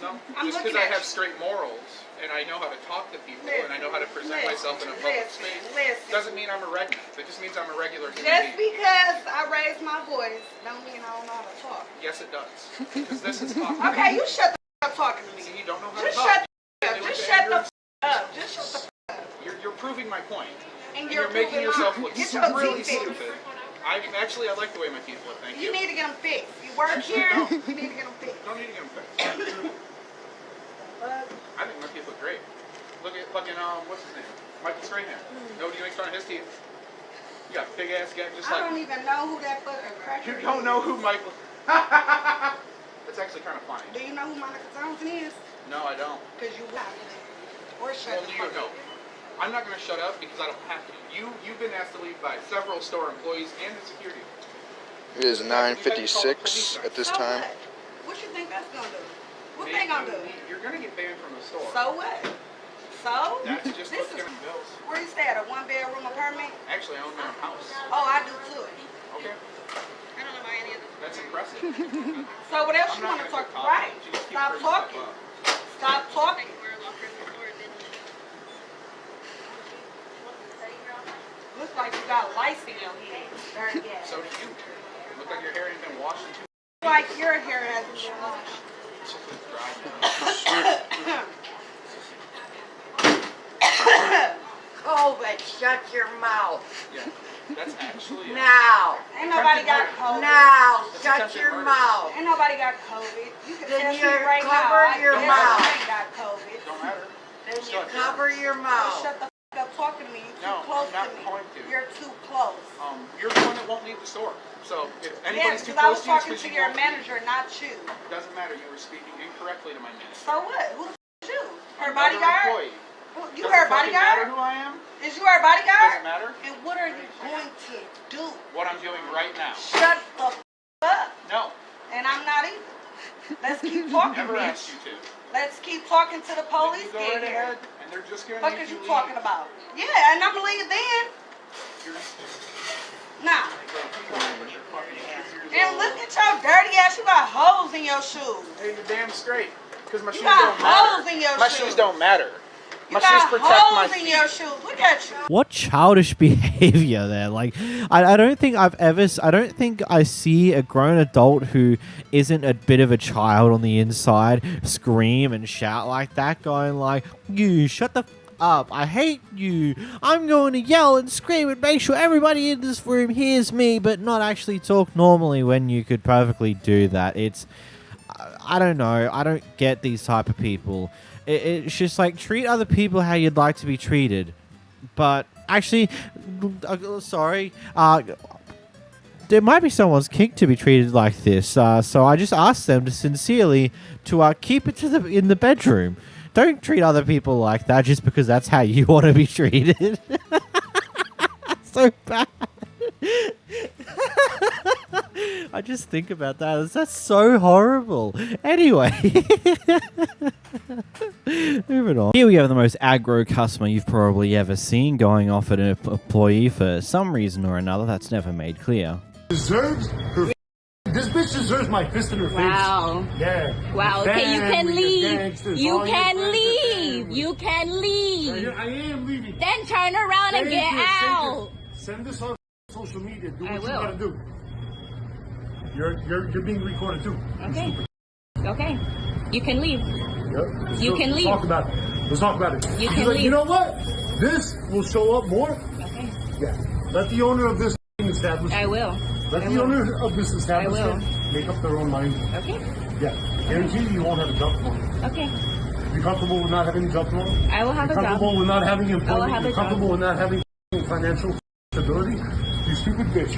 No, I'm just because looking I at have straight morals and I know how to talk to people and I know how to present myself in a public space doesn't mean I'm a redneck. It just means I'm a regular human Just being. because I raised my voice don't mean I don't know how to talk. Yes, it does. Because this is talking. Okay, you shut the f up talking to me. See, you don't know how Just to talk. shut the f up. Just shut the f up. Just shut the f up. You're proving my point. And you're making proving yourself mine. look Get your really teeth fixed. stupid. I like the way my teeth look. Thank you. You need to get them fixed. You work Actually, here. don't. You need to get them fixed. Don't need to get them fixed. I think my teeth look great. Look at fucking what's his name? Michael Strahan. Nobody makes fun of his teeth. You got big ass guy just I like. don't even know who that fucking cracker You is. don't know who Michael. That's actually kind of funny. Do you know who Monica Thompson is? No, I don't. Because you lied. Or shut Well, the you fuck know. up. I'm not going to shut up because I don't have to. You've been asked to leave by several store employees and the security. It is 9:56 at this So time. What you think that's gonna do? What they gonna do? You're going to get banned from the store. So what? So? That's just This what's is going to be bills. where you stay at a one-bedroom apartment? Actually, I own my own house. Oh, I do too. Okay. I don't know about any of this. That's impressive. So what else I'm you not want to gonna talk? talk. Right. She just keeps Stop bringing stuff talking. up. Stop talking. Looks like you got lice in your head. Dirty ass. So do you. You look like your hair ain't been washed in 2 weeks. Like your hair hasn't been washed. It's just dry now. COVID, shut your mouth. Yeah. That's actually. Now. Ain't nobody got COVID. Now, shut your mouth. Ain't nobody got COVID. You can test me right now. Cover your mouth. I ain't got COVID. Don't matter. Then you cover your mouth. Shut the f up talking to me. You're too close I'm not to me. going to. You're too close. You're the one that won't leave the store. So if anybody's Yes, too because I close was to you, it's talking 'cause to you your won't manager, not you. leave. Doesn't matter. You were speaking incorrectly to my manager. So what? Who the f is you? Her Another bodyguard? employee. You Does her it fucking bodyguard? matter who I am? Is you her bodyguard? Doesn't matter. And what are you going to do? What I'm doing right now. Shut the f up. No. And I'm not either. Let's keep talking, Never bitch. asked you to. Let's keep talking to the police. You go right ahead, and they're just gonna What need is you you leave. talking about? Yeah, and I'm gonna leave then. Nah. And look at your dirty ass. You got holes in your shoes. Hey, you're damn straight. Because my You shoes got don't matter. holes in your My shoes. shoes don't matter. You My shoes got protect my holes in your shoes. Look at you. What childish behavior there. Like, I don't think I don't think I see a grown adult who isn't a bit of a child on the inside scream and shout like that, going like, you shut the f up, I hate you, I'm going to yell and scream and make sure everybody in this room hears me, but not actually talk normally when you could perfectly do that. It's, I don't know, I don't get these type of people. It's just like, treat other people how you'd like to be treated. But actually, sorry, there might be someone's kink to be treated like this. So I just asked them to sincerely to keep it to in the bedroom. Don't treat other people like that just because that's how you want to be treated. So bad. I just think about that. That's so horrible. Anyway. Moving on. Here we have the most aggro customer you've probably ever seen going off at an employee for some reason or another that's never made clear. Deserves her. This bitch deserves my fist in her face. Wow. Yeah. Wow. Okay, you can leave. You all can your friends leave. are You can leave. I am leaving. Then turn around and get out. Send this on social media. Do what I you will. gotta do. You're being recorded too. Okay. Okay. You can leave. Yep. You can leave. Let's talk about it. Let's talk about it. You She's can like, leave. you know what? This will show up more. Okay. Yeah. Let the owner of this establishment. I will. Let I the will. owner of this establishment make up their own mind. Okay. Yeah. Guarantee you won't have a job tomorrow. Okay. You comfortable with not having a job tomorrow? I will have You're a job. comfortable with not having I will employment? have a You're comfortable job. with not having financial stability? You stupid bitch.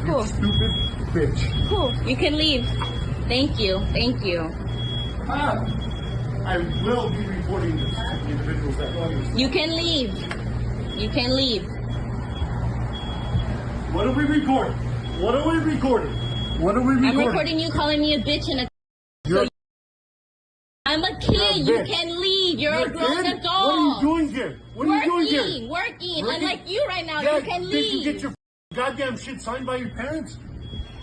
Cool. You stupid bitch. Cool. You can leave. Thank you. Thank you. I will be reporting this to the individuals that run this. You can leave. You can leave. What are we recording? What are we recording? What are we recording? I'm recording you calling me a bitch and a. You're- I'm a kid. You can leave. You're a grown adult. What are you doing here? What are you doing here? Working. Unlike you right now, Yeah, you can did you leave. get your goddamn shit signed by your parents?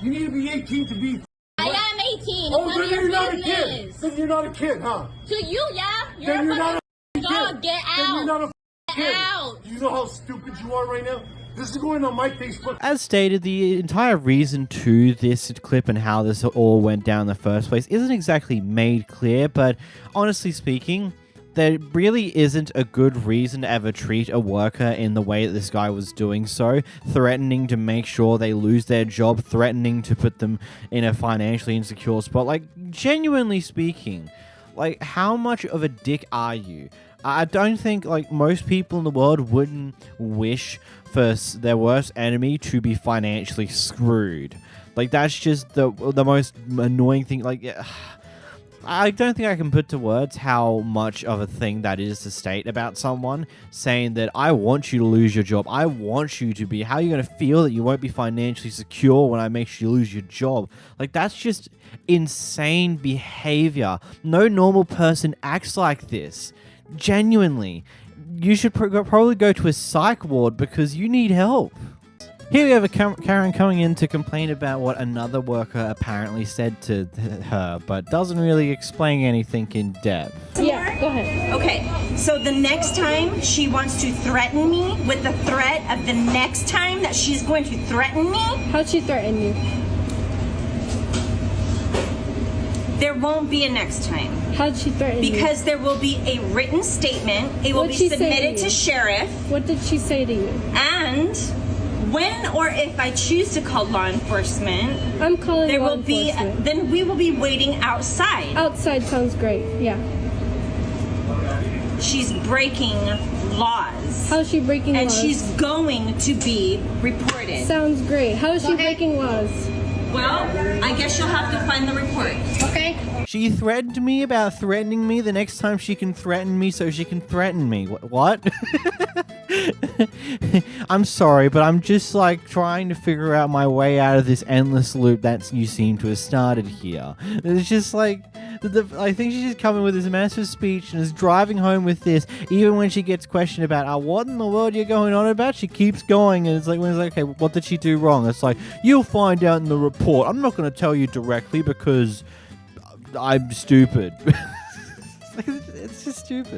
You need to be 18 to be. I am 18. Oh, None of then your you're not a business. kid. Then you're not a kid, huh? To you, yeah. You're Then a you're not a dog. kid. Get out. Then you're not a Get kid. out. Do you know how stupid you are right now? This is going on my Facebook. As stated, the entire reason to this clip and how this all went down in the first place isn't exactly made clear, but honestly speaking, there really isn't a good reason to ever treat a worker in the way that this guy was doing so, threatening to make sure they lose their job, threatening to put them in a financially insecure spot. Like, genuinely speaking, like, how much of a dick are you? I don't think, like, most people in the world wouldn't wish for their worst enemy to be financially screwed. Like, that's just the most annoying thing. Like, I don't think I can put to words how much of a thing that is to state about someone, saying that I want you to lose your job. I want you to be. How are you going to feel that you won't be financially secure when I make you lose your job? Like, that's just insane behavior. No normal person acts like this. Genuinely. You should probably go to a psych ward because you need help. Here we have a Karen coming in to complain about what another worker apparently said to her, but doesn't really explain anything in depth. Yeah, go ahead. Okay, so the next time she wants to threaten me with the threat of the next time that she's going to threaten me. How'd she threaten you? There won't be a next time. How'd she threaten you? Because there will be a written statement. It will be submitted to sheriff. What did she say to you? And when or if I choose to call law enforcement, I'm calling there law will be. enforcement. Then we will be waiting outside. Outside sounds great. Yeah. She's breaking laws. How's she breaking laws? And she's going to be reported. Sounds great. How is she breaking laws? Well, I guess you'll have to find the report. Okay. She threatened me about threatening me the next time she can threaten me so she can threaten me. What? I'm sorry, but I'm just like trying to figure out my way out of this endless loop that you seem to have started here. It's just like, I think she's just coming with this massive speech and is driving home with this. Even when she gets questioned about, what in the world you're going on about, she keeps going, and it's like, when it's like, okay, what did she do wrong? It's like, you'll find out in the report. I'm not going to tell you directly because I'm stupid. It's just stupid.